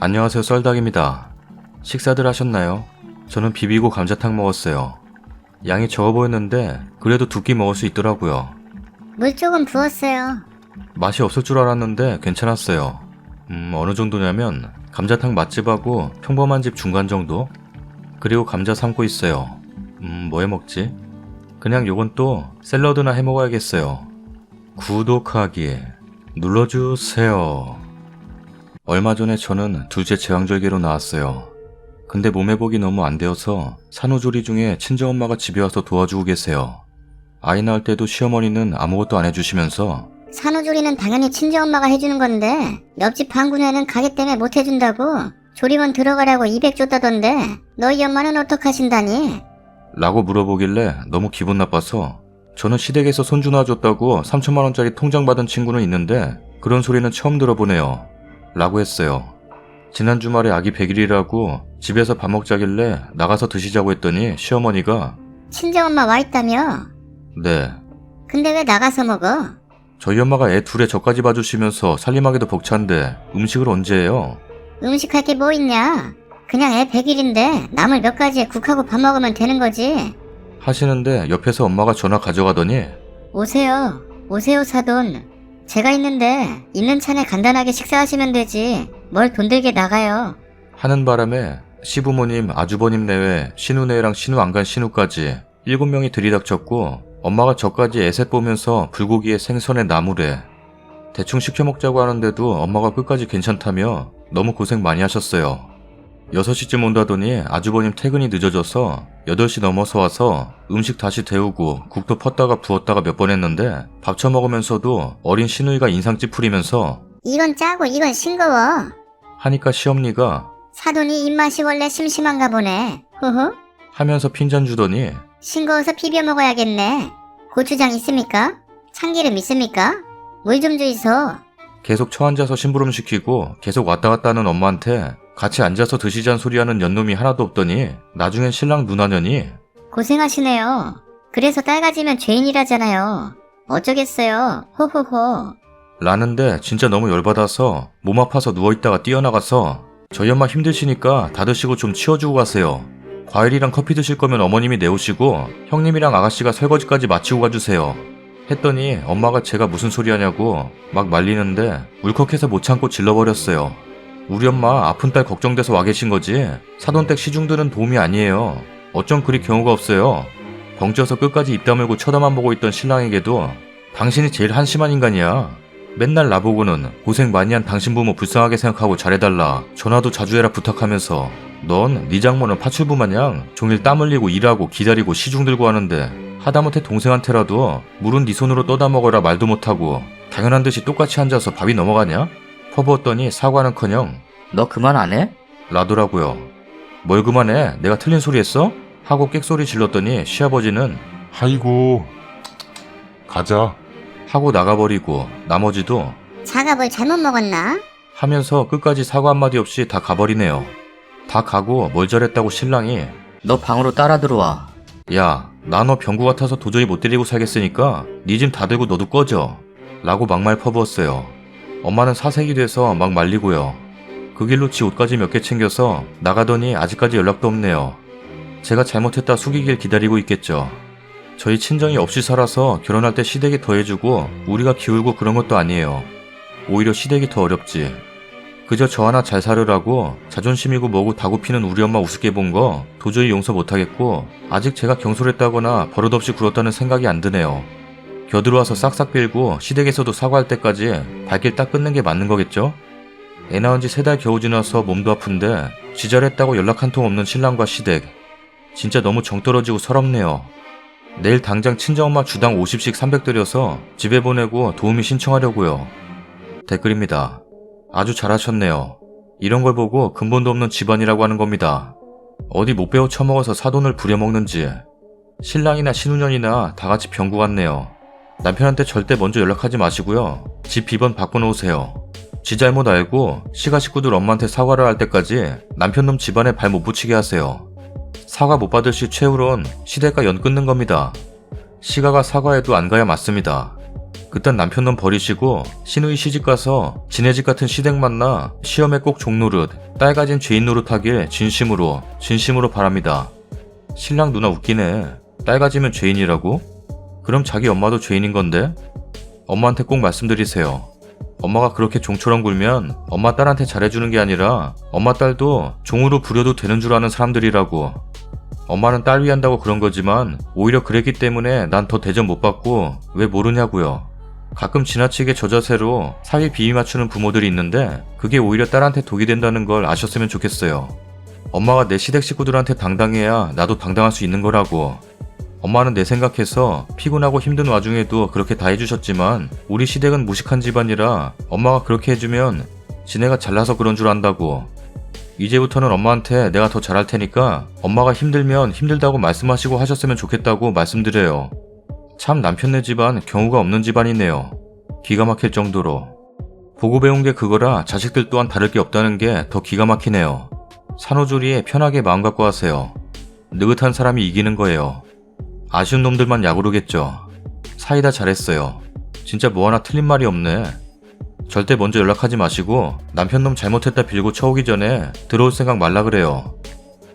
안녕하세요, 썰닭입니다. 식사들 하셨나요? 저는 비비고 감자탕 먹었어요. 양이 적어 보였는데 그래도 두 끼 먹을 수 있더라고요. 물 조금 부었어요. 맛이 없을 줄 알았는데 괜찮았어요. 어느 정도냐면 감자탕 맛집하고 평범한 집 중간 정도? 그리고 감자 삶고 있어요. 뭐 해 먹지? 그냥 요건 또 샐러드나 해 먹어야겠어요. 구독하기 눌러주세요. 얼마 전에 저는 둘째 제왕절개로 나왔어요. 근데 몸회복이 너무 안 되어서 산후조리 중에 친정엄마가 집에 와서 도와주고 계세요. 아이 낳을 때도 시어머니는 아무것도 안 해주시면서 산후조리는 당연히 친정엄마가 해주는 건데 옆집 방군회는 가게 때문에 못 해준다고 조리원 들어가라고 200 줬다던데 너희 엄마는 어떡하신다니? 라고 물어보길래 너무 기분 나빠서 저는 시댁에서 손주 낳아줬다고 3천만원짜리 통장 받은 친구는 있는데 그런 소리는 처음 들어보네요. 라고 했어요. 지난 주말에 아기 100일이라고 집에서 밥 먹자길래 나가서 드시자고 했더니 시어머니가 친정엄마 와 있다며? 네, 근데 왜 나가서 먹어? 저희 엄마가 애 둘에 저까지 봐주시면서 살림하기도 벅찬데 음식을 언제 해요? 음식할 게 뭐 있냐? 그냥 애 100일인데 나물 몇 가지에 국하고 밥 먹으면 되는 거지. 하시는데 옆에서 엄마가 전화 가져가더니 오세요. 오세요 사돈. 제가 있는데 있는 차에 간단하게 식사하시면 되지. 뭘 돈 들게 나가요. 하는 바람에 시부모님, 아주버님 내외 신우네랑 신우 안간 신우까지 7명이 들이닥쳤고 엄마가 저까지 애셋 보면서 불고기에 생선에 나물에 대충 시켜 먹자고 하는데도 엄마가 끝까지 괜찮다며 너무 고생 많이 하셨어요. 6시쯤 온다더니 아주버님 퇴근이 늦어져서 8시 넘어서 와서 음식 다시 데우고 국도 펐다가 부었다가 몇 번 했는데 밥 처먹으면서도 어린 시누이가 인상 찌푸리면서 이건 짜고 이건 싱거워. 하니까 시엄니가 사돈이 입맛이 원래 심심한가 보네. 허허. 하면서 핀잔 주더니 싱거워서 비벼 먹어야겠네. 고추장 있습니까? 참기름 있습니까? 물 좀 주이소. 계속 처앉아서 심부름 시키고 계속 왔다 갔다 하는 엄마한테 같이 앉아서 드시자는 소리하는 년놈이 하나도 없더니 나중엔 신랑 누나년이 고생하시네요. 그래서 딸 가지면 죄인이라잖아요. 어쩌겠어요. 호호호. 라는데 진짜 너무 열받아서 몸 아파서 누워있다가 뛰어나가서 저희 엄마 힘드시니까 다 드시고 좀 치워주고 가세요. 과일이랑 커피 드실 거면 어머님이 내오시고 형님이랑 아가씨가 설거지까지 마치고 가주세요. 했더니 엄마가 제가 무슨 소리 하냐고 막 말리는데 울컥해서 못 참고 질러버렸어요. 우리 엄마 아픈 딸 걱정돼서 와 계신 거지 사돈댁 시중들은 도움이 아니에요. 어쩜 그리 경우가 없어요. 벙쪄서 끝까지 입 다물고 쳐다만 보고 있던 신랑에게도 당신이 제일 한심한 인간이야. 맨날 나보고는 고생 많이 한 당신 부모 불쌍하게 생각하고 잘해달라 전화도 자주 해라 부탁하면서 넌 네 장모는 파출부 마냥 종일 땀 흘리고 일하고 기다리고 시중 들고 하는데 하다못해 동생한테라도 물은 네 손으로 떠다 먹어라 말도 못하고 당연한 듯이 똑같이 앉아서 밥이 넘어가냐? 퍼부었더니 사과는커녕 너 그만 안 해? 라더라고요. 뭘 그만해? 내가 틀린 소리 했어? 하고 끽소리 질렀더니 시아버지는 아이고 가자. 하고 나가버리고 나머지도 자가 뭘 잘못 먹었나? 하면서 끝까지 사과 한마디 없이 다 가버리네요. 다 가고 뭘 잘했다고 신랑이 너 방으로 따라 들어와. 야, 나 너 병구 같아서 도저히 못 데리고 살겠으니까 네 짐 다 들고 너도 꺼져 라고 막말 퍼부었어요. 엄마는 사색이 돼서 막 말리고요. 그 길로 지 옷까지 몇 개 챙겨서 나가더니 아직까지 연락도 없네요. 제가 잘못했다 숙이길 기다리고 있겠죠. 저희 친정이 없이 살아서 결혼할 때 시댁이 더 해주고 우리가 기울고 그런 것도 아니에요. 오히려 시댁이 더 어렵지. 그저 저 하나 잘 살으라고 자존심이고 뭐고 다굽히는 우리 엄마 우습게 본 거 도저히 용서 못하겠고 아직 제가 경솔했다거나 버릇없이 굴었다는 생각이 안 드네요. 겨들어와서 싹싹 빌고 시댁에서도 사과할 때까지 발길 딱 끊는 게 맞는 거겠죠? 애 낳은 지 3달 겨우 지나서 몸도 아픈데 지잘했다고 연락 한 통 없는 신랑과 시댁. 진짜 너무 정 떨어지고 서럽네요. 내일 당장 친정엄마 주당 50씩 300 들여서 집에 보내고 도우미 신청하려고요. 댓글입니다. 아주 잘하셨네요. 이런 걸 보고 근본도 없는 집안이라고 하는 겁니다. 어디 못 배워 처먹어서 사돈을 부려먹는지. 신랑이나 신우년이나 다같이 병구 같네요. 남편한테 절대 먼저 연락하지 마시고요. 집 비번 바꿔놓으세요. 지 잘못 알고 시가 식구들 엄마한테 사과를 할 때까지 남편놈 집안에 발 못 붙이게 하세요. 사과 못 받을 시 최후론 시댁과 연 끊는 겁니다. 시가가 사과해도 안 가야 맞습니다. 그딴 남편놈 버리시고 신우이 시집가서 지네 집 같은 시댁 만나 시험에 꼭 종노릇, 딸 가진 죄인 노릇하길 진심으로 바랍니다. 신랑 누나 웃기네. 딸 가지면 죄인이라고? 그럼 자기 엄마도 죄인인 건데? 엄마한테 꼭 말씀드리세요. 엄마가 그렇게 종처럼 굴면 엄마 딸한테 잘해주는 게 아니라 엄마 딸도 종으로 부려도 되는 줄 아는 사람들이라고. 엄마는 딸 위한다고 그런 거지만 오히려 그랬기 때문에 난 더 대접 못 받고 왜 모르냐고요. 가끔 지나치게 저 자세로 사위 비위 맞추는 부모들이 있는데 그게 오히려 딸한테 독이 된다는 걸 아셨으면 좋겠어요. 엄마가 내 시댁 식구들한테 당당해야 나도 당당할 수 있는 거라고. 엄마는 내 생각해서 피곤하고 힘든 와중에도 그렇게 다 해주셨지만 우리 시댁은 무식한 집안이라 엄마가 그렇게 해주면 지네가 잘나서 그런 줄 안다고. 이제부터는 엄마한테 내가 더 잘할 테니까 엄마가 힘들면 힘들다고 말씀하시고 하셨으면 좋겠다고 말씀드려요. 참 남편네 집안 경우가 없는 집안이네요. 기가 막힐 정도로. 보고 배운 게 그거라 자식들 또한 다를 게 없다는 게 더 기가 막히네요. 산후조리에 편하게 마음 갖고 하세요. 느긋한 사람이 이기는 거예요. 아쉬운 놈들만 야구르겠죠. 사이다 잘했어요. 진짜 뭐 하나 틀린 말이 없네. 절대 먼저 연락하지 마시고 남편놈 잘못했다 빌고 쳐오기 전에 들어올 생각 말라 그래요.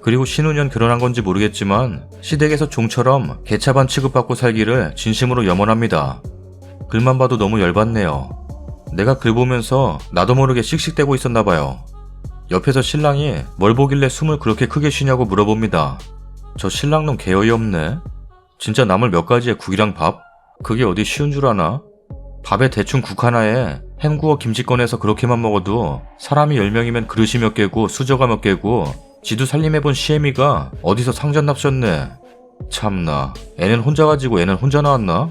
그리고 신우년 결혼한 건지 모르겠지만 시댁에서 종처럼 개차반 취급받고 살기를 진심으로 염원합니다. 글만 봐도 너무 열받네요. 내가 글 보면서 나도 모르게 씩씩대고 있었나 봐요. 옆에서 신랑이 뭘 보길래 숨을 그렇게 크게 쉬냐고 물어봅니다. 저 신랑놈 개어이 없네. 진짜 나물 몇 가지에 국이랑 밥? 그게 어디 쉬운 줄 아나? 밥에 대충 국 하나에 햄구어 김치 꺼내서 그렇게만 먹어도 사람이 10명이면 그릇이 몇 개고 수저가 몇 개고 지도 살림해본 시애미가 어디서 상전 납셨네. 참나, 애는 혼자 가지고 애는 혼자 나왔나?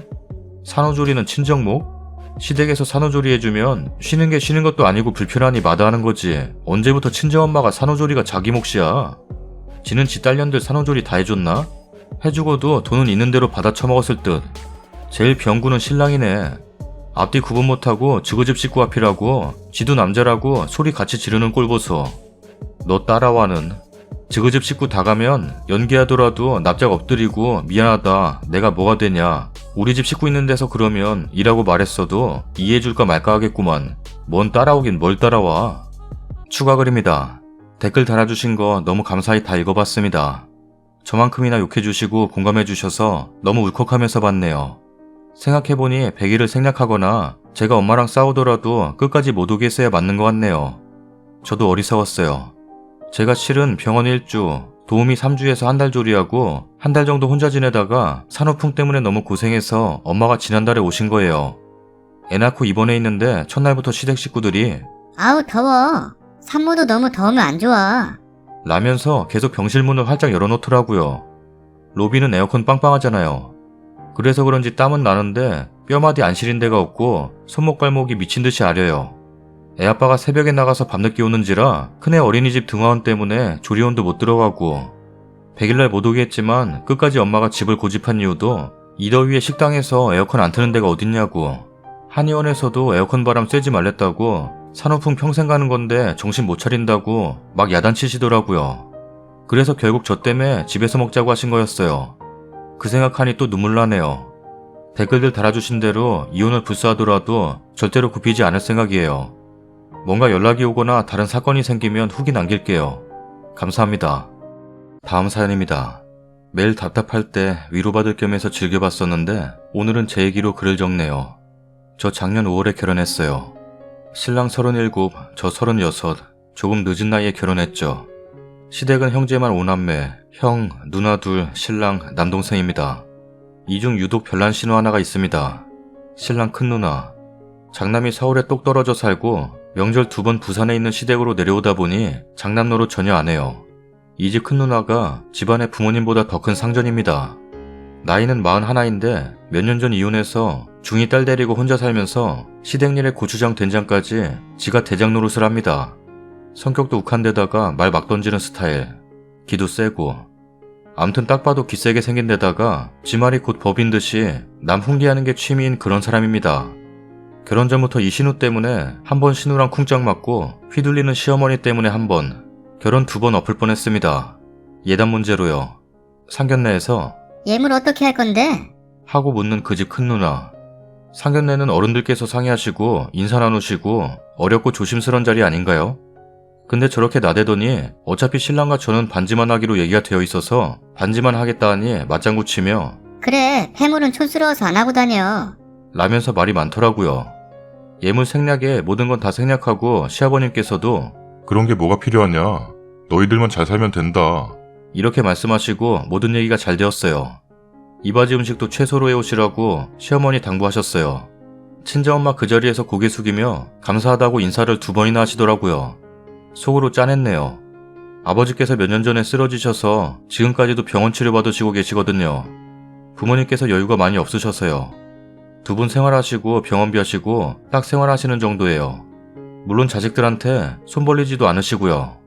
산후조리는 친정목? 시댁에서 산후조리 해주면 쉬는 게 쉬는 것도 아니고 불편하니 마다하는 거지. 언제부터 친정엄마가 산후조리가 자기 몫이야? 지는 지 딸년들 산후조리 다 해줬나? 해주고도 돈은 있는 대로 받아 처먹었을 듯. 제일 병구는 신랑이네. 앞뒤 구분 못하고 지그집 식구 앞이라고 지도 남자라고 소리 같이 지르는 꼴 보소. 너 따라와는. 지그집 식구 다 가면 연기하더라도 납작 엎드리고 미안하다 내가 뭐가 되냐 우리 집 식구 있는 데서 그러면 이라고 말했어도 이해해줄까 말까 하겠구만. 뭔 따라오긴 뭘 따라와. 추가 글입니다. 댓글 달아주신 거 너무 감사히 다 읽어봤습니다. 저만큼이나 욕해주시고 공감해주셔서 너무 울컥하면서 봤네요. 생각해보니 100일을 생략하거나 제가 엄마랑 싸우더라도 끝까지 못 오게 했어야 맞는 것 같네요. 저도 어리석었어요. 제가 실은 병원 1주, 도우미 3주에서 한 달 조리하고 한 달 정도 혼자 지내다가 산후풍 때문에 너무 고생해서 엄마가 지난달에 오신 거예요. 애 낳고 입원해 있는데 첫날부터 시댁 식구들이 아우 더워. 산모도 너무 더우면 안 좋아. 라면서 계속 병실 문을 활짝 열어놓더라고요. 로비는 에어컨 빵빵하잖아요. 그래서 그런지 땀은 나는데 뼈마디 안 시린 데가 없고 손목 발목이 미친듯이 아려요. 애아빠가 새벽에 나가서 밤늦게 오는지라 큰애 어린이집 등하원 때문에 조리원도 못 들어가고 100일날 못 오게 했지만 끝까지 엄마가 집을 고집한 이유도 이 더위에 식당에서 에어컨 안 트는 데가 어딨냐고. 한의원에서도 에어컨 바람 쐬지 말랬다고 산후풍 평생 가는 건데 정신 못 차린다고 막 야단치시더라고요. 그래서 결국 저 때문에 집에서 먹자고 하신 거였어요. 그 생각하니 또 눈물 나네요. 댓글들 달아주신 대로 이혼을 불사하더라도 절대로 굽히지 않을 생각이에요. 뭔가 연락이 오거나 다른 사건이 생기면 후기 남길게요. 감사합니다. 다음 사연입니다. 매일 답답할 때 위로받을 겸해서 즐겨봤었는데 오늘은 제 얘기로 글을 적네요. 저 작년 5월에 결혼했어요. 신랑 37, 저 36, 조금 늦은 나이에 결혼했죠. 시댁은 형제만 5남매, 형, 누나 둘, 신랑, 남동생입니다. 이 중 유독 별난 신호 하나가 있습니다. 신랑 큰 누나. 장남이 서울에 똑 떨어져 살고 명절 2번 부산에 있는 시댁으로 내려오다 보니 장남노릇 전혀 안 해요. 이 집 큰 누나가 집안의 부모님보다 더 큰 상전입니다. 나이는 41인데 몇 년 전 이혼해서 중이 딸 데리고 혼자 살면서 시댁일에 고추장 된장까지 지가 대장 노릇을 합니다. 성격도 욱한데다가 말 막 던지는 스타일. 기도 세고. 암튼 딱 봐도 기세게 생긴 데다가 지 말이 곧 법인 듯이 남 훈계하는 게 취미인 그런 사람입니다. 결혼 전부터 이 신우 때문에 한 번 신우랑 쿵짝 맞고 휘둘리는 시어머니 때문에 한 번, 결혼 2번 엎을 뻔했습니다. 예단 문제로요. 상견례에서 예물 어떻게 할 건데? 하고 묻는 그 집 큰 누나. 상견례는 어른들께서 상의하시고 인사 나누시고 어렵고 조심스런 자리 아닌가요? 근데 저렇게 나대더니 어차피 신랑과 저는 반지만 하기로 얘기가 되어 있어서 반지만 하겠다 하니 맞장구 치며 그래, 폐물은 촌스러워서 안 하고 다녀. 라면서 말이 많더라고요. 예물 생략에 모든 건 다 생략하고 시아버님께서도 그런 게 뭐가 필요하냐? 너희들만 잘 살면 된다. 이렇게 말씀하시고 모든 얘기가 잘 되었어요. 이바지 음식도 최소로 해오시라고 시어머니 당부하셨어요. 친정엄마 그 자리에서 고개 숙이며 감사하다고 인사를 2번이나 하시더라고요. 속으로 짠했네요. 아버지께서 몇 년 전에 쓰러지셔서 지금까지도 병원 치료받으시고 계시거든요. 부모님께서 여유가 많이 없으셔서요. 2분 생활하시고 병원비 하시고 딱 생활하시는 정도예요. 물론 자식들한테 손 벌리지도 않으시고요.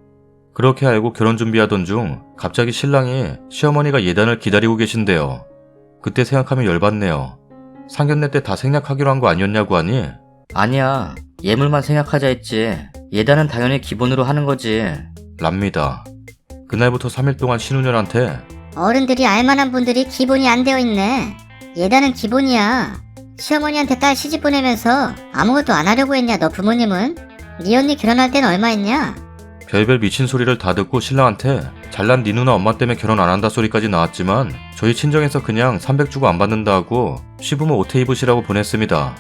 그렇게 알고 결혼 준비하던 중 갑자기 신랑이 시어머니가 예단을 기다리고 계신데요. 그때 생각하면 열받네요. 상견례 때 다 생략하기로 한 거 아니었냐고 하니 아니야. 예물만 생각하자 했지. 예단은 당연히 기본으로 하는 거지. 랍니다. 그날부터 3일 동안 신우년한테 어른들이 알만한 분들이 기본이 안 되어 있네. 예단은 기본이야. 시어머니한테 딸 시집 보내면서 아무것도 안 하려고 했냐, 너 부모님은? 네 언니 결혼할 땐 얼마 했냐? 별별 미친 소리를 다 듣고 신랑한테 잘난 네 누나 엄마 때문에 결혼 안 한다 소리까지 나왔지만 저희 친정에서 그냥 300 주고 안 받는다 하고 시부모 옷에 입으시라고 보냈습니다.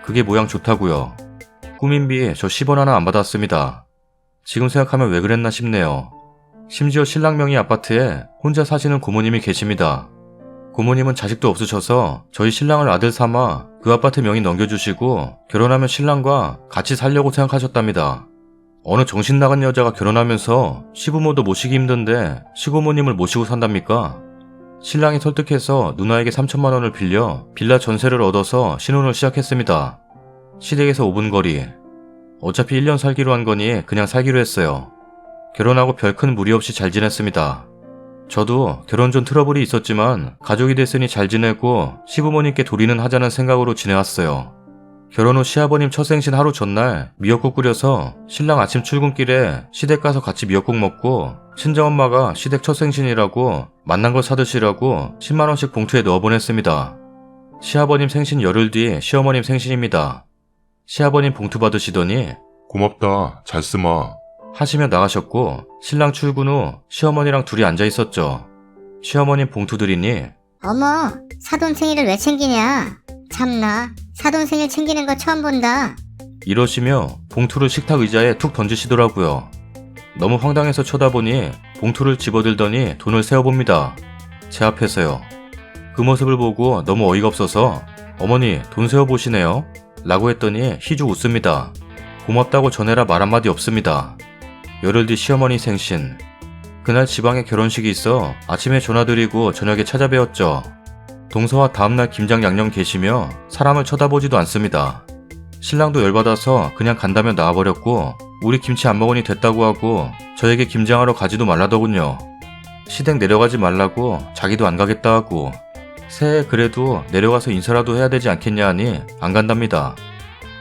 그게 모양 좋다고요. 꾸민비 저 10원 하나 안 받았습니다. 지금 생각하면 왜 그랬나 싶네요. 심지어 신랑 명의 아파트에 혼자 사시는 고모님이 계십니다. 고모님은 자식도 없으셔서 저희 신랑을 아들 삼아 그 아파트 명의 넘겨주시고 결혼하면 신랑과 같이 살려고 생각하셨답니다. 어느 정신 나간 여자가 결혼하면서 시부모도 모시기 힘든데 시고모님을 모시고 산답니까? 신랑이 설득해서 누나에게 3천만 원을 빌려 빌라 전세를 얻어서 신혼을 시작했습니다. 시댁에서 5분 거리. 어차피 1년 살기로 한 거니 그냥 살기로 했어요. 결혼하고 별 큰 무리 없이 잘 지냈습니다. 저도 결혼 전 트러블이 있었지만 가족이 됐으니 잘 지내고 시부모님께 도리는 하자는 생각으로 지내왔어요. 결혼 후 시아버님 첫 생신 하루 전날 미역국 끓여서 신랑 아침 출근길에 시댁 가서 같이 미역국 먹고 친정엄마가 시댁 첫 생신이라고 맛난 거 사드시라고 10만 원씩 봉투에 넣어 보냈습니다. 시아버님 생신 열흘 뒤 시어머님 생신입니다. 시아버님 봉투 받으시더니 고맙다. 잘 쓰마. 하시며 나가셨고 신랑 출근 후 시어머니랑 둘이 앉아 있었죠. 시어머님 봉투 드리니 어머, 사돈 생일을 왜 챙기냐? 참나, 사돈 생일 챙기는 거 처음 본다. 이러시며 봉투를 식탁 의자에 툭 던지시더라고요. 너무 황당해서 쳐다보니 봉투를 집어들더니 돈을 세어봅니다. 제 앞에서요. 그 모습을 보고 너무 어이가 없어서 어머니 돈 세어보시네요 라고 했더니 희죽 웃습니다. 고맙다고 전해라 말 한마디 없습니다. 열흘 뒤 시어머니 생신. 그날 지방에 결혼식이 있어 아침에 전화드리고 저녁에 찾아뵈었죠. 동서와 다음날 김장 양념 계시며 사람을 쳐다보지도 않습니다. 신랑도 열받아서 그냥 간다며 나와버렸고 우리 김치 안 먹으니 됐다고 하고 저에게 김장하러 가지도 말라더군요. 시댁 내려가지 말라고 자기도 안 가겠다 하고 새해 그래도 내려가서 인사라도 해야 되지 않겠냐 하니 안 간답니다.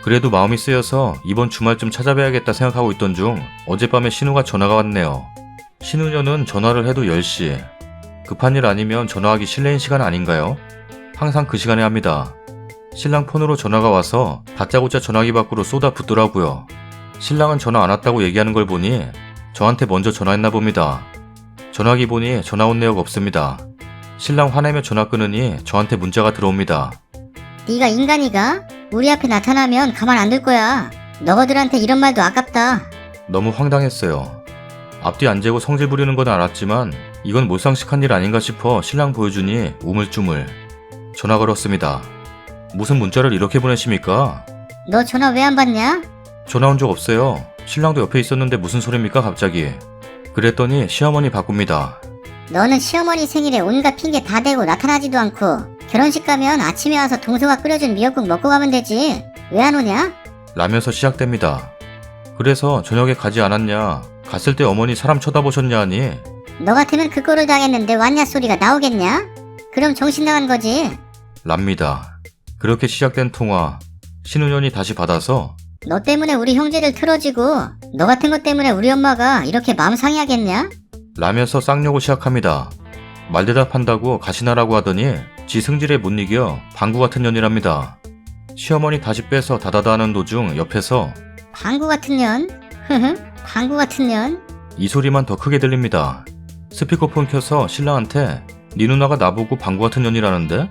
그래도 마음이 쓰여서 이번 주말쯤 찾아뵈야겠다 생각하고 있던 중 어젯밤에 신우가 전화가 왔네요. 신우녀는 전화를 해도 10시. 급한 일 아니면 전화하기 실례인 시간 아닌가요? 항상 그 시간에 합니다. 신랑 폰으로 전화가 와서 다짜고짜 전화기 밖으로 쏟아 붓더라고요. 신랑은 전화 안 왔다고 얘기하는 걸 보니 저한테 먼저 전화했나 봅니다. 전화기 보니 전화 온 내역 없습니다. 신랑 화내며 전화 끊으니 저한테 문자가 들어옵니다. 네가 인간이가? 우리 앞에 나타나면 가만 안 둘 거야. 너희들한테 이런 말도 아깝다. 너무 황당했어요. 앞뒤 안 재고 성질 부리는 건 알았지만 이건 몰상식한 일 아닌가 싶어 신랑 보여주니 우물쭈물. 전화 걸었습니다. 무슨 문자를 이렇게 보내십니까? 너 전화 왜 안 받냐? 전화 온 적 없어요. 신랑도 옆에 있었는데 무슨 소리입니까 갑자기. 그랬더니 시어머니 바꿉니다. 너는 시어머니 생일에 온갖 핑계 다 대고 나타나지도 않고 결혼식 가면 아침에 와서 동서가 끓여준 미역국 먹고 가면 되지. 왜 안 오냐? 라면서 시작됩니다. 그래서 저녁에 가지 않았냐. 갔을 때 어머니 사람 쳐다보셨냐 하니 너 같으면 그 꼴을 당했는데 왔냐 소리가 나오겠냐? 그럼 정신 나간 거지. 랍니다. 그렇게 시작된 통화. 신우년이 다시 받아서 너 때문에 우리 형제들 틀어지고 너 같은 것 때문에 우리 엄마가 이렇게 마음 상해하겠냐? 라면서 쌍욕을 시작합니다. 말대답한다고 가시나라고 하더니 지 승질에 못 이겨 방구 같은 년이랍니다. 시어머니 다시 빼서 다다다 하는 도중 옆에서 방구 같은 년? 방구 같은 년? 이 소리만 더 크게 들립니다. 스피커폰 켜서 신랑한테 네 누나가 나보고 방구 같은 년이라는데?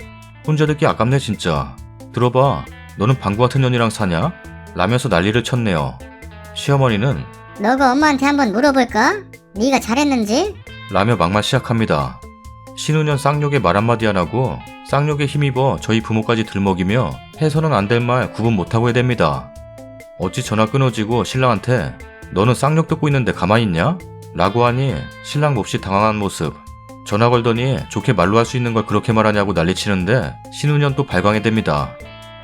혼자 듣기 아깝네 진짜. 들어봐, 너는 방구 같은 년이랑 사냐? 라면서 난리를 쳤네요. 시어머니는 너가 엄마한테 한번 물어볼까? 네가 잘했는지? 라며 막말 시작합니다. 신우년 쌍욕에 말 한마디 안 하고 쌍욕에 힘입어 저희 부모까지 들먹이며 해서는 안 될 말 구분 못하고 해댑니다. 어찌 전화 끊어지고 신랑한테 너는 쌍욕 듣고 있는데 가만히 있냐? 라고 하니 신랑 몹시 당황한 모습. 전화 걸더니 좋게 말로 할 수 있는 걸 그렇게 말하냐고 난리치는데 신우년 또 발광해 댑니다.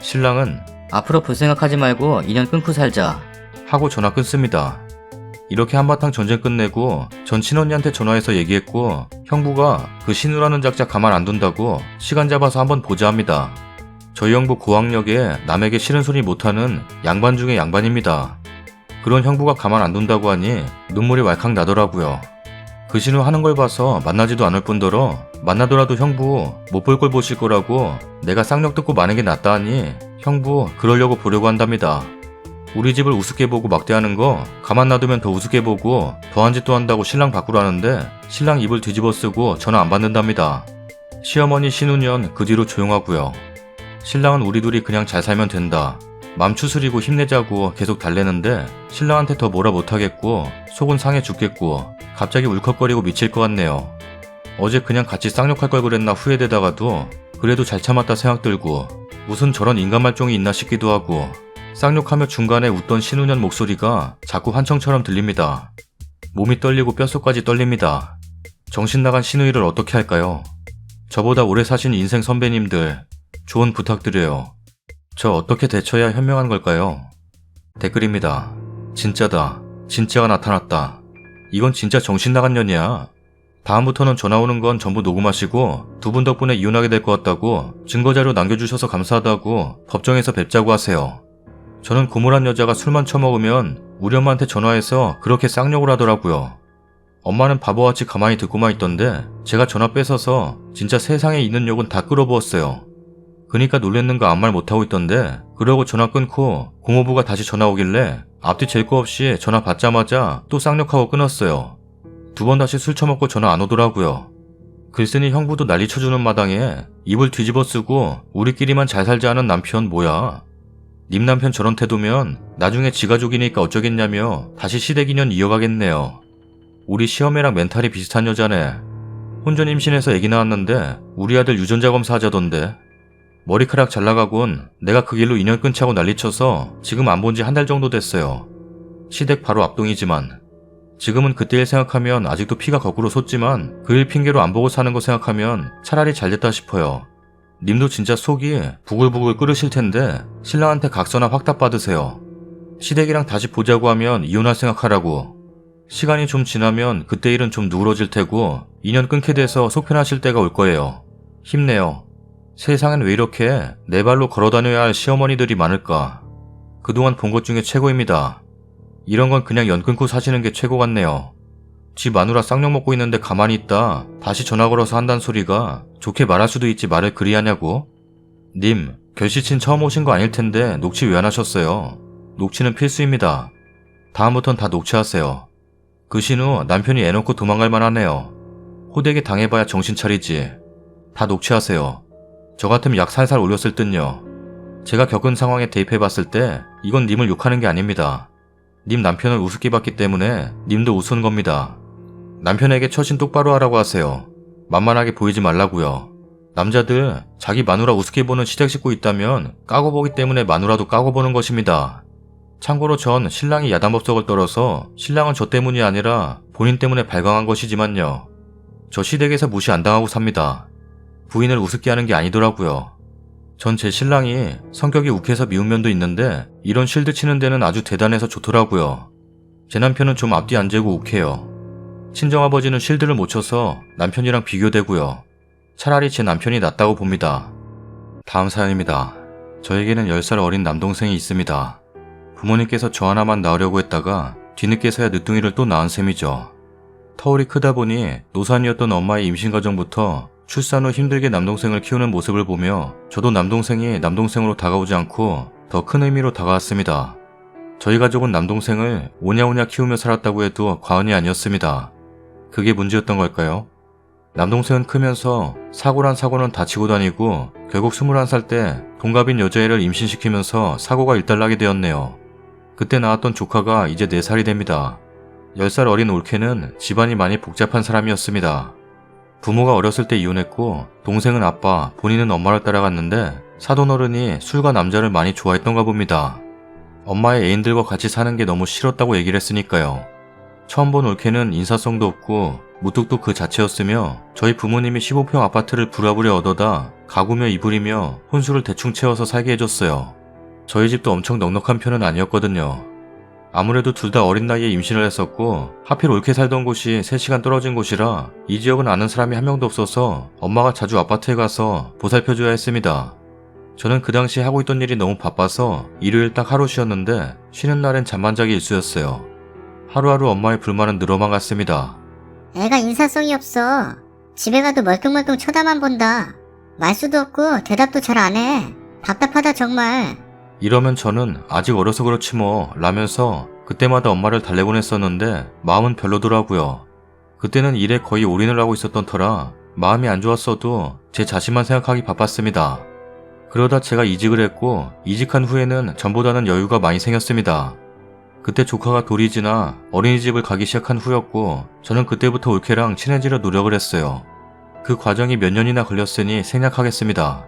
신랑은 앞으로 볼 생각하지 말고 인연 끊고 살자. 하고 전화 끊습니다. 이렇게 한바탕 전쟁 끝내고 전 친언니한테 전화해서 얘기했고 형부가 그 신우라는 작자 가만 안 둔다고 시간 잡아서 한번 보자 합니다. 저희 형부 고학력에 남에게 싫은 소리 못하는 양반 중에 양반입니다. 그런 형부가 가만 안 둔다고 하니 눈물이 왈칵 나더라고요. 그 신우 하는 걸 봐서 만나지도 않을 뿐더러 만나더라도 형부 못 볼 걸 보실 거라고 내가 쌍욕 듣고 마는 게 낫다 하니 형부 그러려고 보려고 한답니다. 우리 집을 우습게 보고 막대하는 거 가만 놔두면 더 우습게 보고 더한 짓도 한다고 신랑 바꾸라는데 신랑 입을 뒤집어 쓰고 전화 안 받는답니다. 시어머니 신우년 그 뒤로 조용하고요. 신랑은 우리 둘이 그냥 잘 살면 된다. 맘 추스리고 힘내자고 계속 달래는데 신랑한테 더 뭐라 못하겠고 속은 상해 죽겠고 갑자기 울컥거리고 미칠 것 같네요. 어제 그냥 같이 쌍욕할 걸 그랬나 후회되다가도 그래도 잘 참았다 생각 들고 무슨 저런 인간 말종이 있나 싶기도 하고 쌍욕하며 중간에 웃던 신우년 목소리가 자꾸 환청처럼 들립니다. 몸이 떨리고 뼛속까지 떨립니다. 정신 나간 신우이를 어떻게 할까요? 저보다 오래 사신 인생 선배님들 조언 부탁드려요. 저 어떻게 대처해야 현명한 걸까요? 댓글입니다. 진짜다. 진짜가 나타났다. 이건 진짜 정신 나간 년이야. 다음부터는 전화 오는 건 전부 녹음하시고 두 분 덕분에 이혼하게 될 것 같다고 증거자료 남겨주셔서 감사하다고 법정에서 뵙자고 하세요. 저는 고물한 여자가 술만 처먹으면 우리 엄마한테 전화해서 그렇게 쌍욕을 하더라고요. 엄마는 바보같이 가만히 듣고만 있던데 제가 전화 뺏어서 진짜 세상에 있는 욕은 다 끌어부었어요. 그니까 놀랬는가 아무 말 못하고 있던데 그러고 전화 끊고 공호부가 다시 전화 오길래 앞뒤 잴 거 없이 전화 받자마자 또 쌍욕하고 끊었어요. 두 번 다시 술 처먹고 전화 안 오더라고요. 글쓰니 형부도 난리 쳐주는 마당에 입을 뒤집어 쓰고 우리끼리만 잘 살자 하는 남편 뭐야. 님 남편 저런 태도면 나중에 지가족이니까 어쩌겠냐며 다시 시댁인연 이어가겠네요. 우리 시어매랑 멘탈이 비슷한 여자네. 혼전 임신해서 애기 낳았는데 우리 아들 유전자 검사하자던데. 머리카락 잘 나가곤 내가 그 길로 인연 끊자고 난리쳐서 지금 안 본 지 한 달 정도 됐어요. 시댁 바로 앞동이지만 지금은 그때 일 생각하면 아직도 피가 거꾸로 솟지만 그 일 핑계로 안 보고 사는 거 생각하면 차라리 잘됐다 싶어요. 님도 진짜 속이 부글부글 끓으실 텐데 신랑한테 각서나 확답 받으세요. 시댁이랑 다시 보자고 하면 이혼할 생각하라고. 시간이 좀 지나면 그때 일은 좀 누그러질 테고 인연 끊게 돼서 속편하실 때가 올 거예요. 힘내요. 세상엔 왜 이렇게 내 발로 걸어다녀야 할 시어머니들이 많을까. 그동안 본 것 중에 최고입니다. 이런 건 그냥 연 끊고 사시는 게 최고 같네요. 지 마누라 쌍욕 먹고 있는데 가만히 있다 다시 전화 걸어서 한단 소리가 좋게 말할 수도 있지 말을 그리 하냐고? 님, 결시친 처음 오신 거 아닐 텐데 녹취 왜 안 하셨어요? 녹취는 필수입니다. 다음부턴 다 녹취하세요. 그 신우 남편이 애 놓고 도망갈 만하네요. 호되게 당해봐야 정신 차리지. 다 녹취하세요. 저 같으면 약 살살 올렸을 듯요. 제가 겪은 상황에 대입해봤을 때 이건 님을 욕하는 게 아닙니다. 님 남편을 우습게 봤기 때문에 님도 우스운 겁니다. 남편에게 처신 똑바로 하라고 하세요. 만만하게 보이지 말라고요. 남자들 자기 마누라 우습게 보는 시댁 식구 있다면 까고 보기 때문에 마누라도 까고 보는 것입니다. 참고로 전 신랑이 야단법석을 떨어서 신랑은 저 때문이 아니라 본인 때문에 발광한 것이지만요. 저 시댁에서 무시 안 당하고 삽니다. 부인을 우습게 하는 게 아니더라고요. 전 제 신랑이 성격이 욱해서 미운 면도 있는데 이런 실드 치는 데는 아주 대단해서 좋더라고요. 제 남편은 좀 앞뒤 안 재고 욱해요. 친정아버지는 실드를 못 쳐서 남편이랑 비교되고요. 차라리 제 남편이 낫다고 봅니다. 다음 사연입니다. 저에게는 10살 어린 남동생이 있습니다. 부모님께서 저 하나만 낳으려고 했다가 뒤늦게서야 늦둥이를 또 낳은 셈이죠. 터울이 크다 보니 노산이었던 엄마의 임신 과정부터 출산 후 힘들게 남동생을 키우는 모습을 보며 저도 남동생이 남동생으로 다가오지 않고 더 큰 의미로 다가왔습니다. 저희 가족은 남동생을 오냐오냐 키우며 살았다고 해도 과언이 아니었습니다. 그게 문제였던 걸까요? 남동생은 크면서 사고란 사고는 다 치고 다니고 결국 21살 때 동갑인 여자애를 임신시키면서 사고가 일단락이 되었네요. 그때 낳았던 조카가 이제 4살이 됩니다. 10살 어린 올케는 집안이 많이 복잡한 사람이었습니다. 부모가 어렸을 때 이혼했고 동생은 아빠, 본인은 엄마를 따라갔는데 사돈어른이 술과 남자를 많이 좋아했던가 봅니다. 엄마의 애인들과 같이 사는 게 너무 싫었다고 얘기를 했으니까요. 처음 본 올케는 인사성도 없고 무뚝뚝 그 자체였으며 저희 부모님이 15평 아파트를 부랴부랴 얻어다 가구며 이불이며 혼수를 대충 채워서 살게 해줬어요. 저희 집도 엄청 넉넉한 편은 아니었거든요. 아무래도 둘 다 어린 나이에 임신을 했었고 하필 올케 살던 곳이 3시간 떨어진 곳이라 이 지역은 아는 사람이 한 명도 없어서 엄마가 자주 아파트에 가서 보살펴줘야 했습니다. 저는 그 당시에 하고 있던 일이 너무 바빠서 일요일 딱 하루 쉬었는데 쉬는 날엔 잠만 자기 일쑤였어요. 하루하루 엄마의 불만은 늘어만 갔습니다. 애가 인사성이 없어. 집에 가도 멀뚱멀뚱 쳐다만 본다. 말수도 없고 대답도 잘 안 해. 답답하다 정말. 이러면 저는 아직 어려서 그렇지 뭐 라면서 그때마다 엄마를 달래곤 했었는데 마음은 별로더라고요. 그때는 일에 거의 올인을 하고 있었던 터라 마음이 안 좋았어도 제 자신만 생각하기 바빴습니다. 그러다 제가 이직을 했고 이직한 후에는 전보다는 여유가 많이 생겼습니다. 그때 조카가 돌이 지나 어린이집을 가기 시작한 후였고 저는 그때부터 올케랑 친해지려 노력을 했어요. 그 과정이 몇 년이나 걸렸으니 생략하겠습니다.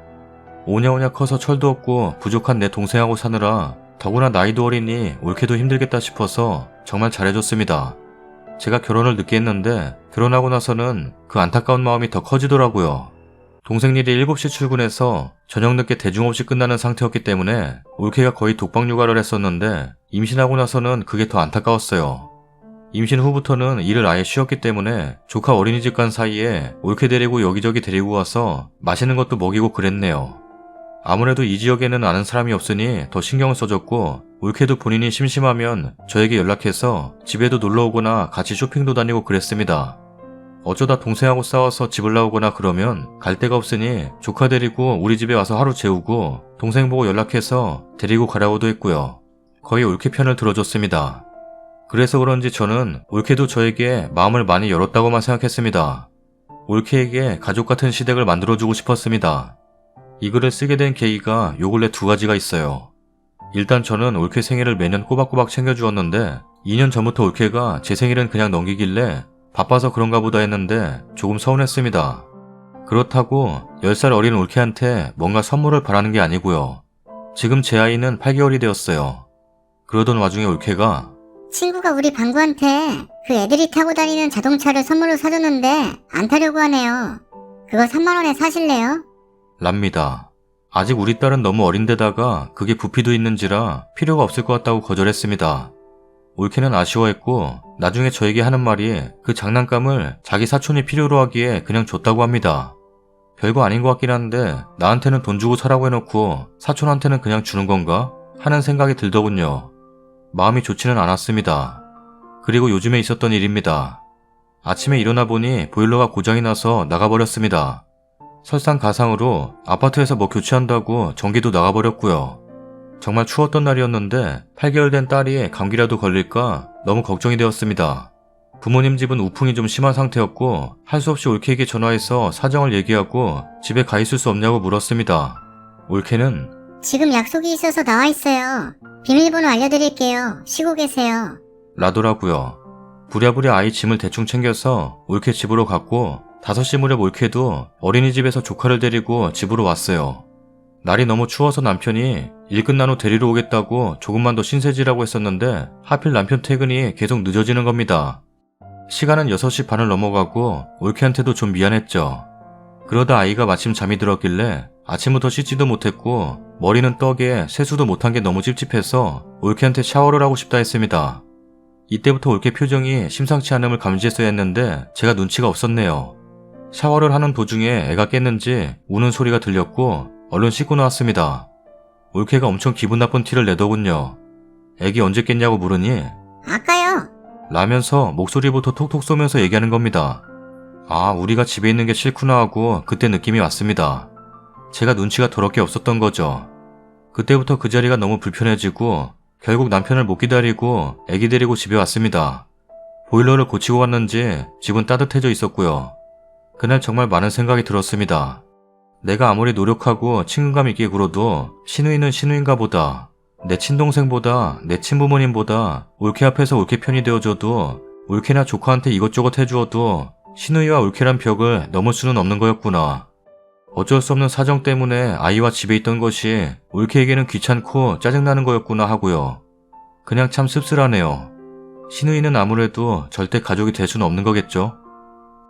오냐오냐 커서 철도 없고 부족한 내 동생하고 사느라 더구나 나이도 어리니 올케도 힘들겠다 싶어서 정말 잘해줬습니다. 제가 결혼을 늦게 했는데 결혼하고 나서는 그 안타까운 마음이 더 커지더라고요. 동생 일이 7시 출근해서 저녁 늦게 대중 없이 끝나는 상태였기 때문에 올케가 거의 독박 육아를 했었는데 임신하고 나서는 그게 더 안타까웠어요. 임신 후부터는 일을 아예 쉬었기 때문에 조카 어린이집 간 사이에 올케 데리고 여기저기 데리고 와서 맛있는 것도 먹이고 그랬네요. 아무래도 이 지역에는 아는 사람이 없으니 더 신경을 써줬고 올케도 본인이 심심하면 저에게 연락해서 집에도 놀러 오거나 같이 쇼핑도 다니고 그랬습니다. 어쩌다 동생하고 싸워서 집을 나오거나 그러면 갈 데가 없으니 조카 데리고 우리 집에 와서 하루 재우고 동생 보고 연락해서 데리고 가라고도 했고요. 거의 올케 편을 들어줬습니다. 그래서 그런지 저는 올케도 저에게 마음을 많이 열었다고만 생각했습니다. 올케에게 가족 같은 시댁을 만들어주고 싶었습니다. 이 글을 쓰게 된 계기가 요 근래 2가지가 있어요. 일단 저는 올케 생일을 매년 꼬박꼬박 챙겨주었는데 2년 전부터 올케가 제 생일은 그냥 넘기길래 바빠서 그런가 보다 했는데 조금 서운했습니다. 그렇다고 10살 어린 올케한테 뭔가 선물을 바라는 게 아니고요. 지금 제 아이는 8개월이 되었어요. 그러던 와중에 올케가 친구가 우리 방구한테 그 애들이 타고 다니는 자동차를 선물로 사줬는데 안 타려고 하네요. 그거 3만원에 사실래요? 랍니다. 아직 우리 딸은 너무 어린데다가 그게 부피도 있는지라 필요가 없을 것 같다고 거절했습니다. 올케는 아쉬워했고 나중에 저에게 하는 말이 그 장난감을 자기 사촌이 필요로 하기에 그냥 줬다고 합니다. 별거 아닌 것 같긴 한데 나한테는 돈 주고 사라고 해놓고 사촌한테는 그냥 주는 건가? 하는 생각이 들더군요. 마음이 좋지는 않았습니다. 그리고 요즘에 있었던 일입니다. 아침에 일어나 보니 보일러가 고장이 나서 나가버렸습니다. 설상가상으로 아파트에서 뭐 교체한다고 전기도 나가버렸고요. 정말 추웠던 날이었는데 8개월 된 딸이 감기라도 걸릴까 너무 걱정이 되었습니다. 부모님 집은 우풍이 좀 심한 상태였고 할 수 없이 올케에게 전화해서 사정을 얘기하고 집에 가 있을 수 없냐고 물었습니다. 올케는 지금 약속이 있어서 나와 있어요. 비밀번호 알려드릴게요. 쉬고 계세요. 라더라고요. 부랴부랴 아이 짐을 대충 챙겨서 올케 집으로 갔고 5시 무렵 올케도 어린이집에서 조카를 데리고 집으로 왔어요. 날이 너무 추워서 남편이 일 끝난 후 데리러 오겠다고 조금만 더 신세지라고 했었는데 하필 남편 퇴근이 계속 늦어지는 겁니다. 시간은 6시 반을 넘어가고 올케한테도 좀 미안했죠. 그러다 아이가 마침 잠이 들었길래 아침부터 씻지도 못했고 머리는 떡에 세수도 못한 게 너무 찝찝해서 올케한테 샤워를 하고 싶다 했습니다. 이때부터 올케 표정이 심상치 않음을 감지했어야 했는데 제가 눈치가 없었네요. 샤워를 하는 도중에 애가 깼는지 우는 소리가 들렸고 얼른 씻고 나왔습니다. 올케가 엄청 기분 나쁜 티를 내더군요. 애기 언제 깼냐고 물으니 아까요. 라면서 목소리부터 톡톡 쏘면서 얘기하는 겁니다. 아, 우리가 집에 있는 게 싫구나 하고 그때 느낌이 왔습니다. 제가 눈치가 더럽게 없었던 거죠. 그때부터 그 자리가 너무 불편해지고 결국 남편을 못 기다리고 애기 데리고 집에 왔습니다. 보일러를 고치고 갔는지 집은 따뜻해져 있었고요. 그날 정말 많은 생각이 들었습니다. 내가 아무리 노력하고 친근감 있게 굴어도 신우이는 신우인가 보다, 내 친동생보다 내 친부모님보다 올케 앞에서 올케 편이 되어줘도 올케나 조카한테 이것저것 해주어도 신우이와 올케란 벽을 넘을 수는 없는 거였구나. 어쩔 수 없는 사정 때문에 아이와 집에 있던 것이 올케에게는 귀찮고 짜증나는 거였구나 하고요. 그냥 참 씁쓸하네요. 신우이는 아무래도 절대 가족이 될 수는 없는 거겠죠?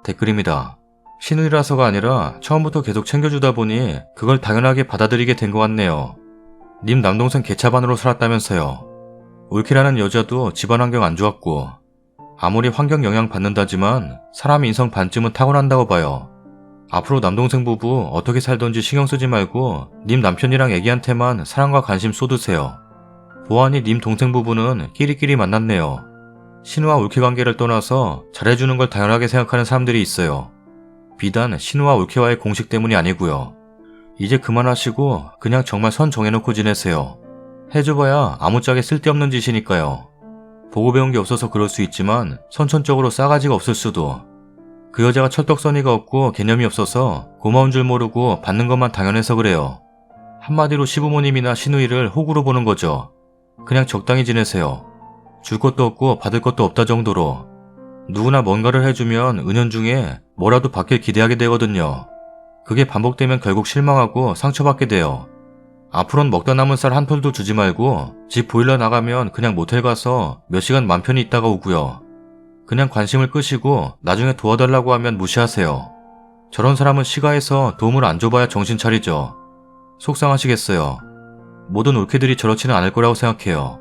댓글입니다. 신우이라서가 아니라 처음부터 계속 챙겨주다 보니 그걸 당연하게 받아들이게 된 것 같네요. 님 남동생 개차반으로 살았다면서요. 올케라는 여자도 집안 환경 안 좋았고 아무리 환경 영향 받는다지만 사람 인성 반쯤은 타고난다고 봐요. 앞으로 남동생 부부 어떻게 살던지 신경 쓰지 말고 님 남편이랑 애기한테만 사랑과 관심 쏟으세요. 보아하니 님 동생 부부는 끼리끼리 만났네요. 신우와 올케 관계를 떠나서 잘해주는 걸 당연하게 생각하는 사람들이 있어요. 비단 신우와 올케와의 공식 때문이 아니고요. 이제 그만하시고 그냥 정말 선 정해놓고 지내세요. 해줘봐야 아무짝에 쓸데없는 짓이니까요. 보고 배운 게 없어서 그럴 수 있지만 선천적으로 싸가지가 없을 수도. 그 여자가 철떡서니가 없고 개념이 없어서 고마운 줄 모르고 받는 것만 당연해서 그래요. 한마디로 시부모님이나 신우이를 호구로 보는 거죠. 그냥 적당히 지내세요. 줄 것도 없고 받을 것도 없다 정도로. 누구나 뭔가를 해주면 은연중에 뭐라도 받길 기대하게 되거든요. 그게 반복되면 결국 실망하고 상처받게 돼요. 앞으로는 먹다 남은 쌀 한 톨도 주지 말고 집 보일러 나가면 그냥 모텔 가서 몇 시간 맘 편히 있다가 오고요. 그냥 관심을 끄시고 나중에 도와달라고 하면 무시하세요. 저런 사람은 시가에서 도움을 안 줘봐야 정신 차리죠. 속상하시겠어요. 모든 올케들이 저렇지는 않을 거라고 생각해요.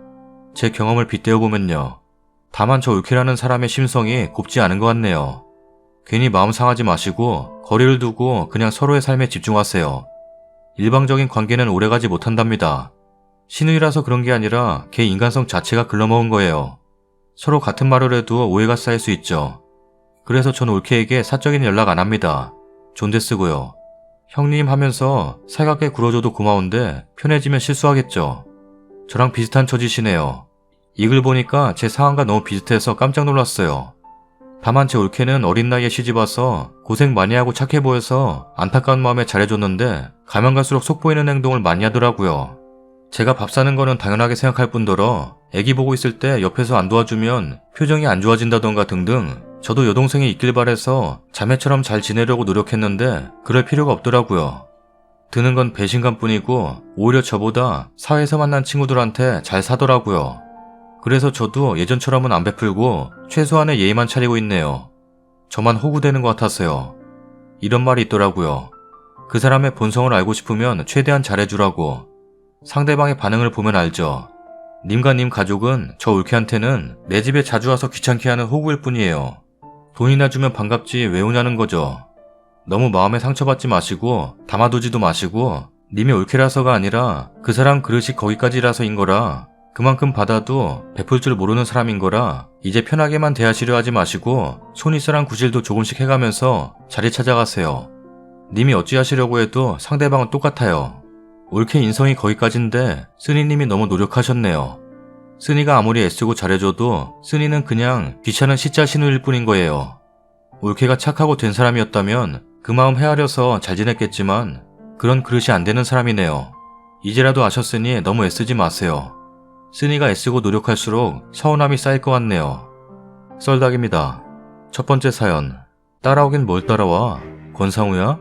제 경험을 빗대어 보면요. 다만 저 올케라는 사람의 심성이 곱지 않은 것 같네요. 괜히 마음 상하지 마시고 거리를 두고 그냥 서로의 삶에 집중하세요. 일방적인 관계는 오래가지 못한답니다. 신우이라서 그런 게 아니라 걔 인간성 자체가 글러먹은 거예요. 서로 같은 말을 해도 오해가 쌓일 수 있죠. 그래서 전 올케에게 사적인 연락 안 합니다. 존댓 쓰고요. 형님 하면서 살갑게 굴어줘도 고마운데 편해지면 실수하겠죠. 저랑 비슷한 처지시네요. 이 글 보니까 제 상황과 너무 비슷해서 깜짝 놀랐어요. 다만 제 올케는 어린 나이에 시집와서 고생 많이 하고 착해 보여서 안타까운 마음에 잘해줬는데 가면 갈수록 속 보이는 행동을 많이 하더라고요. 제가 밥 사는 거는 당연하게 생각할 뿐더러 애기 보고 있을 때 옆에서 안 도와주면 표정이 안 좋아진다던가 등등 저도 여동생이 있길 바래서 자매처럼 잘 지내려고 노력했는데 그럴 필요가 없더라고요. 드는 건 배신감 뿐이고 오히려 저보다 사회에서 만난 친구들한테 잘 사더라고요. 그래서 저도 예전처럼은 안 베풀고 최소한의 예의만 차리고 있네요. 저만 호구되는 것 같아서요. 이런 말이 있더라고요. 그 사람의 본성을 알고 싶으면 최대한 잘해주라고. 상대방의 반응을 보면 알죠. 님과 님 가족은 저 올케한테는 내 집에 자주 와서 귀찮게 하는 호구일 뿐이에요. 돈이나 주면 반갑지 왜 오냐는 거죠. 너무 마음에 상처받지 마시고 담아두지도 마시고 님이 올케라서가 아니라 그 사람 그릇이 거기까지라서인 거라 그만큼 받아도 베풀 줄 모르는 사람인 거라 이제 편하게만 대하시려 하지 마시고 손이슬한 구실도 조금씩 해가면서 자리 찾아가세요. 님이 어찌하시려고 해도 상대방은 똑같아요. 올케 인성이 거기까지인데 쓰니님이 너무 노력하셨네요. 쓰니가 아무리 애쓰고 잘해줘도 쓰니는 그냥 귀찮은 시짜 신우일 뿐인 거예요. 올케가 착하고 된 사람이었다면 그 마음 헤아려서 잘 지냈겠지만 그런 그릇이 안 되는 사람이네요. 이제라도 아셨으니 너무 애쓰지 마세요. 쓰니가 애쓰고 노력할수록 서운함이 쌓일 것 같네요. 썰닭입니다. 첫 번째 사연. 따라오긴 뭘 따라와? 권상우야?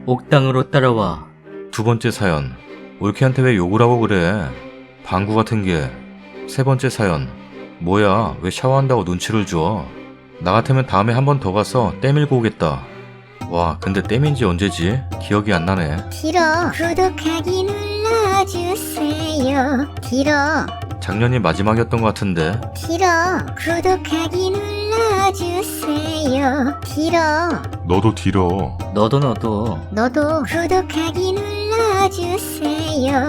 옥당으로 따라와. 두 번째 사연. 올케한테 왜 욕을 하고 그래? 방구 같은 게. 세 번째 사연. 뭐야, 왜 샤워한다고 눈치를 줘? 나 같으면 다음에 한 번 더 가서 떼밀고 오겠다. 와, 근데 땜인지 언제지? 기억이 안 나네. 길어. 구독하기 눌러주세요. 길어. 작년이 마지막이었던 것 같은데. 길어. 구독하기 눌러주세요. 길어. 너도 뒤러. 너도 너도 구독하기 눌러주세요.